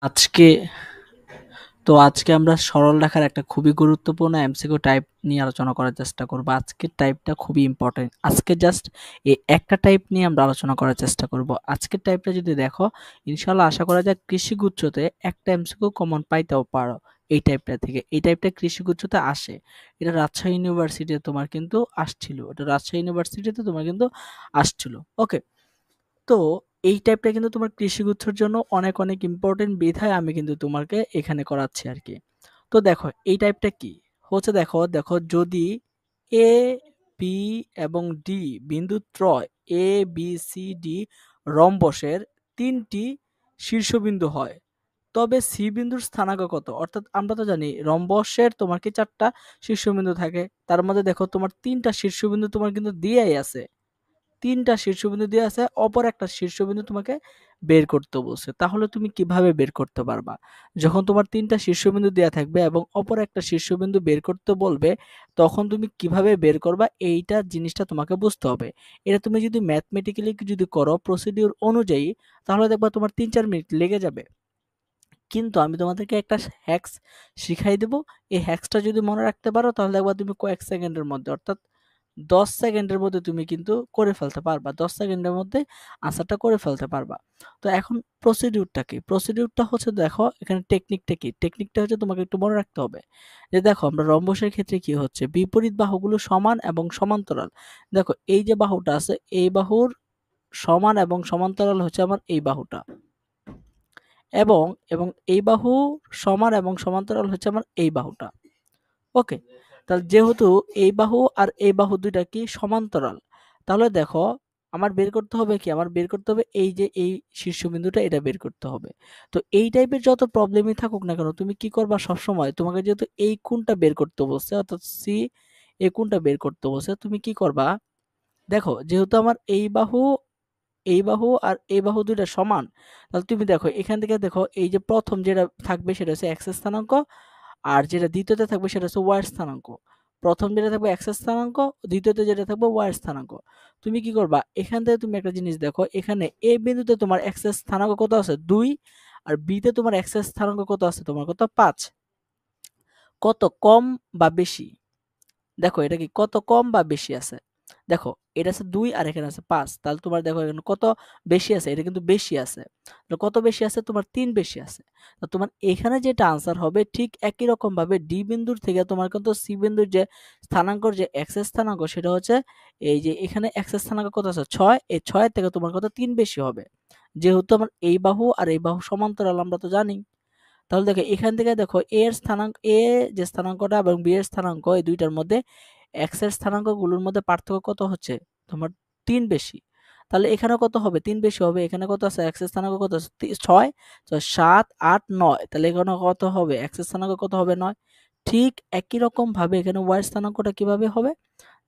আজকে আজকে আমরা সরল রেখার একটা খুবই গুরুত্বপূর্ণ এমসিকিউ টাইপ নিয়ে আলোচনা করার চেষ্টা করব। আজকের টাইপটা খুবই ইম্পর্টেন্ট। আজকে জাস্ট এই একটা টাইপ নিয়ে আমরা আলোচনা করার চেষ্টা করব। আজকের টাইপটা যদি দেখো, ইনশাআল্লাহ আশা করা যায় কৃষিগুচ্ছতে একটা এমসিকিউ কমন পাইতেও পারো। এই টাইপটা থেকে, এই টাইপটা কৃষিগুচ্ছতে আসে। এটা রাজশাহী ইউনিভার্সিটিতে তোমার কিন্তু আসছিল, এটা রাজশাহী ইউনিভার্সিটিতে তোমার কিন্তু আসছিল। ওকে, তো এই টাইপটা কিন্তু তোমার কৃষিগুচ্ছর জন্য অনেক অনেক ইম্পর্টেন্ট বিধায় আমি কিন্তু তোমাকে এখানে করাচ্ছি আর কি। তো দেখো এই টাইপটা কি হচ্ছে, দেখো দেখো যদি এ বি এবং ডি বিন্দু ত্রয় এ বি সি ডি রম্বসের তিনটি শীর্ষবিন্দু হয়, তবে সি বিন্দুর স্থানাঙ্ক কত? অর্থাৎ আমরা তো জানি রম্বসের তোমার কি চারটা শীর্ষবিন্দু থাকে, তার মধ্যে দেখো তোমার তিনটা শীর্ষবিন্দু তোমার কিন্তু দিয়েই আছে, তিনটা শীর্ষবিন্দু দিয়ে আছে, অপর একটা শীর্ষবিন্দু তোমাকে বের করতে বলছে। তাহলে তুমি কিভাবে বের করতে পারবা? যখন তোমার তিনটা শীর্ষবিন্দু দেওয়া থাকবে এবং অপর একটা শীর্ষবিন্দু বের করতে বলবে, তখন তুমি কিভাবে বের করবা এইটা জিনিসটা তোমাকে বুঝতে হবে। এটা তুমি যদি ম্যাথমেটিক্যালি যদি করো প্রসিডিউর অনুযায়ী, তাহলে দেখবা তোমার 3-4 মিনিট লেগে যাবে। কিন্তু আমি তোমাদেরকে একটা হ্যাক্স শিখাই দেব। এই হ্যাক্সটা যদি মনে রাখতে পারো, তাহলে দেখবা তুমি কয়েক সেকেন্ডের মধ্যে, অর্থাৎ 10 সেকেন্ডের মধ্যে তুমি কিন্তু করে ফেলতে পারবা। 10 সেকেন্ডের মধ্যে আনসারটা করে ফেলতে পারবা। তো এখন প্রসিডিউরটা কি? প্রসিডিউরটা হচ্ছে, দেখো এখানে টেকনিকটা কি? টেকনিকটা হচ্ছে তোমাকে একটু মনে রাখতে হবে। যে দেখো আমরা রম্বসের ক্ষেত্রে কি হচ্ছে, বিপরীত বাহুগুলো সমান এবং সমান্তরাল। দেখো এই যে বাহুটা আছে, এই বাহুর সমান এবং সমান্তরাল হচ্ছে আমার এই বাহুটা, এবং এবং এই বাহু সমান এবং সমান্তরাল হচ্ছে আমার এই বাহুটা। ওকে, তাহলে যেহেতু এই বাহু আর এই বাহু দুইটা কি সমান্তরাল, তাহলে দেখো আমার বের করতে হবে কি, আমার বের করতে হবে এই যে এই শীর্ষবিন্দুটা, এটা বের করতে হবে। তো এই টাইপের যত প্রবলেমই থাকুক না কেন, তুমি কি করবা সব সময়, তোমাকে যেহেতু এই কোণটা বের করতে বলছে, অর্থাৎ সি, এই কোণটা বের করতে বলছে, তুমি কি করবা, দেখো যেহেতু আমার এই বাহু আর এই বাহু দুইটা সমান, তাহলে তুমি দেখো এখান থেকে দেখো এই যে প্রথম যেটা থাকবে সেটা হচ্ছে এক্স স্থানাঙ্ক, আর যেটা দ্বিতীয়তে থাকবে সেটা হচ্ছে ওয়াই স্থানাঙ্ক। প্রথম যেটা থাকবে এক্স স্থানাঙ্ক, দ্বিতীয়তে যেটা থাকবে ওয়াই স্থানাঙ্ক। তুমি কি করবা, এখান থেকে তুমি একটা জিনিস দেখো, এখানে এ বিন্দুতে তোমার এক্স এর স্থানাঙ্ক কত আছে 2, আর বি তে তোমার এক্স এর স্থানাঙ্ক কত আছে তোমার কত 5। কত কম বা বেশি? দেখো এটা কি কত কম বা বেশি আছে? দেখো এটা আছে 2 আর এখানে আছে 5, তাহলে তোমার দেখো এখানে কত বেশি আছে, এটা কিন্তু বেশি আছে। তো কত বেশি আছে? তোমার 3 বেশি আছে। তো তোমার এখানে যেটা আনসার হবে ঠিক একই রকম ভাবে ডি বিন্দুর থেকে তোমার কিন্তু সি বিন্দুর যে স্থানাঙ্কর যে এক্স এর স্থানাঙ্ক সেটা হচ্ছে এই যে এখানে এক্স এর স্থানাঙ্ক কত আছে 6, এই 6 থেকে তোমার কত 3 বেশি হবে। যেহেতু আমার এই বাহু আর এই বাহু সমান্তরাল আমরা তো জানি। তাহলে দেখো এখান থেকে দেখো এ এর স্থানাঙ্ক, এ যে স্থানাঙ্কটা এবং বি এর স্থানাঙ্ক, এই দুইটার মধ্যে এক্স এর স্থানাঙ্কগুলোর মধ্যে পার্থক্য কত হচ্ছে তোমার 3 বেশি। তাহলে এখানে কত হবে 3 বেশি হবে, এখানে কত আছে এক্স এর স্থানাঙ্ক কত আছে 6, তো 7 8 9, তাহলে এখানে কত হবে এক্স এর স্থানাঙ্ক কত হবে 9। ঠিক একই রকম ভাবে এখানে ওয়াই এর স্থানাঙ্কটা কিভাবে হবে,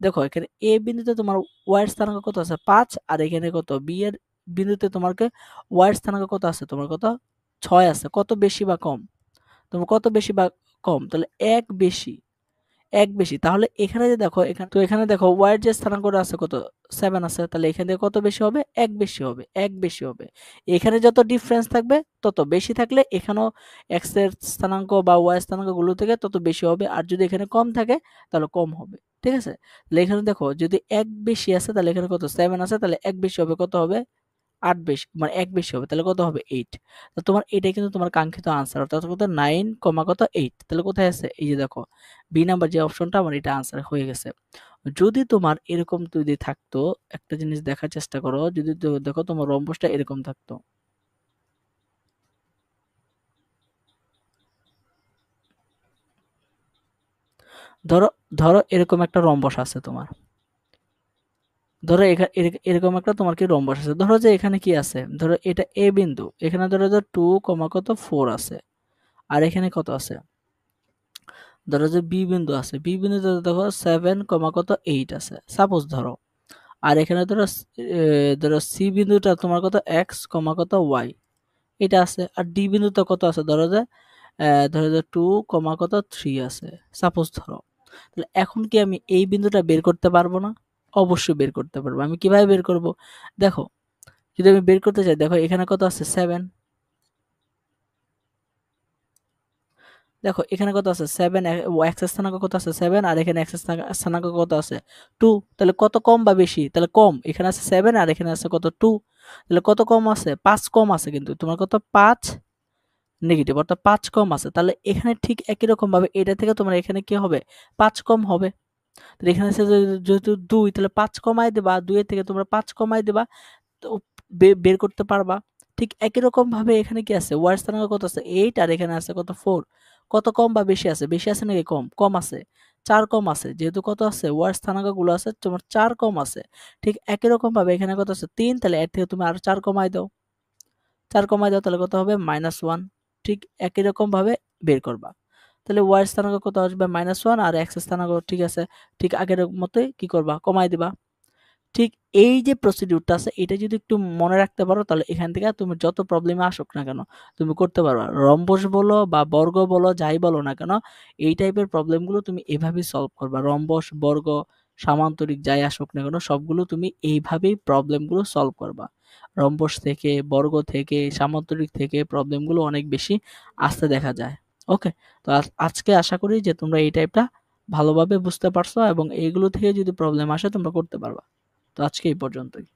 দেখো এখানে এ বিন্দুতে তোমার ওয়াই এর স্থানাঙ্ক কত আছে 5, আর এখানে কত বি এর বিন্দুতে তোমাকে ওয়াই এর স্থানাঙ্ক কত আছে তোমার কত 6 আছে। কত বেশি বা কম? তোমার কত বেশি বা কম? তাহলে এক বেশি, এক বেশি। তাহলে এখানে যে দেখো এখানে, তো এখানে দেখো ওয়াই এর যে স্থানাঙ্কটা আছে কত 7 আছে, তাহলে এখান থেকে কত বেশি হবে? এক বেশি হবে, এক বেশি হবে। এখানে যত ডিফারেন্স থাকবে তত বেশি থাকলে এখানেও এক্স এর স্থানাঙ্ক বা ওয়াই এর স্থানাঙ্ক গুলো থেকে তত বেশি হবে, আর যদি এখানে কম থাকে তাহলে কম হবে। ঠিক আছে, তাহলে এখানে দেখো যদি এক বেশি আছে তাহলে এখানে কত 7 আছে, তাহলে এক বেশি হবে কত হবে 8 বেশি, মানে এক বেশি হবে, তাহলে কত হবে 8। তো তোমার এটাই কিন্তু তোমার কাঙ্ক্ষিত আনসার, অর্থাৎ কত 9 কত 8। তাহলে কোথায় আছে? এই যে দেখো বি নাম্বার যে অপশনটা, আমার এটা আনসার হয়ে গেছে। যদি তোমার এরকম যদি থাকতো, একটা জিনিস দেখার চেষ্টা করো, যদি দেখো তোমার রম্বসটা এরকম থাকতো, ধরো ধরো এরকম একটা রম্বস আছে তোমার, ধরো এরকম একটা তোমার কি রম্বস আছে, ধরো যে এখানে কি আছে, ধরো এটা এ বিন্দু, এখানে ধরো যে 2 কত 4 আছে, আর এখানে কত আছে, ধরো যে বি বিন্দু আছে, বি বিন্দুতে দেখো 7 কত 8 আছে সাপোজ ধরো, আর এখানে ধরো ধরো সি বিন্দুটা তোমার কত এক্স কত ওয়াই এটা আছে, আর ডি বিন্দুতে কত আছে ধরো যে 2 কত 3 আছে সাপোজ ধরো। তাহলে এখন কি আমি এই বিন্দুটা বের করতে পারবো না? অবশ্যই বের করতে পারবো। আমি কিভাবে বের করব? দেখো যদি আমি বের করতে চাই, দেখো এখানে কত আছে 7, দেখো এখানে কত আছে 7, এক্স স্থানাঙ্ক কত আছে 7, আর এখানে এক্স স্থানাঙ্ক কত আছে 2। তাহলে কত কম বা বেশি? তাহলে কম। এখানে আছে 7 আর এখানে আছে কত 2। তাহলে কত কম আছে? 5 কম আছে, কিন্তু তোমার কত 5 নেগেটিভ, অর্থাৎ 5 কম আছে। তাহলে এখানে ঠিক একই রকম ভাবে এটা থেকে তোমার এখানে কি হবে? 5 কম হবে। তাহলে এখানে আছে যেহেতু 2, তাহলে 5 কমায় দিবা, 2 এর থেকে তোমরা 5 কমায় দিবা, তো বের করতে পারবা। ঠিক একই রকম ভাবে এখানে কি আছে? ওয়ার স্থানাঙ্ক কত আছে 8 আর এখানে আছে কত 4। কত কম বা বেশি আছে? বেশি আছে নাকি কম? কম আছে। 4 কম আছে। যেহেতু কত আছে? ওয়ার স্থানাঙ্ক গুলো আছে তোমার 4 কম আছে। ঠিক একই রকম ভাবে এখানে কত আছে 3, তাহলে এর থেকে তুমি আরো 4 কমায় দাও। 4 কমায় দাও, তাহলে কত হবে? -1। ঠিক একই রকম ভাবে বের করবা। তাহলে ওয়াই স্থানাঙ্ক কত আসবে? -1, আর এক্স স্থানাঙ্ক ঠিক আছে, ঠিক আগের মতোই কি করবা? কমায় দিবা। ঠিক এই যে প্রসিডিউরটা আছে এটা যদি একটু মনে রাখতে পারো, তাহলে এখান থেকে তুমি যত প্রবলেমে আসুক না কেন তুমি করতে পারবা। রম্বস বলো বা বর্গ বলো, যাই বলো না কেন, এই টাইপের প্রবলেমগুলো তুমি এভাবেই সলভ করবা। রম্বস, বর্গ, সামান্তরিক যাই আসুক না কেন সবগুলো তুমি এইভাবেই প্রবলেমগুলো সলভ করবা। রম্বস থেকে, বর্গ থেকে, সামান্তরিক থেকে প্রবলেমগুলো অনেক বেশি আস্তে দেখা যায়। ওকে, তো আজকে আশা করি যে তোমরা এই টাইপটা ভালোভাবে বুঝতে পারছো এবং এইগুলো থেকে যদি প্রবলেম আসে তোমরা করতে পারবা। তো আজকে এই পর্যন্তই।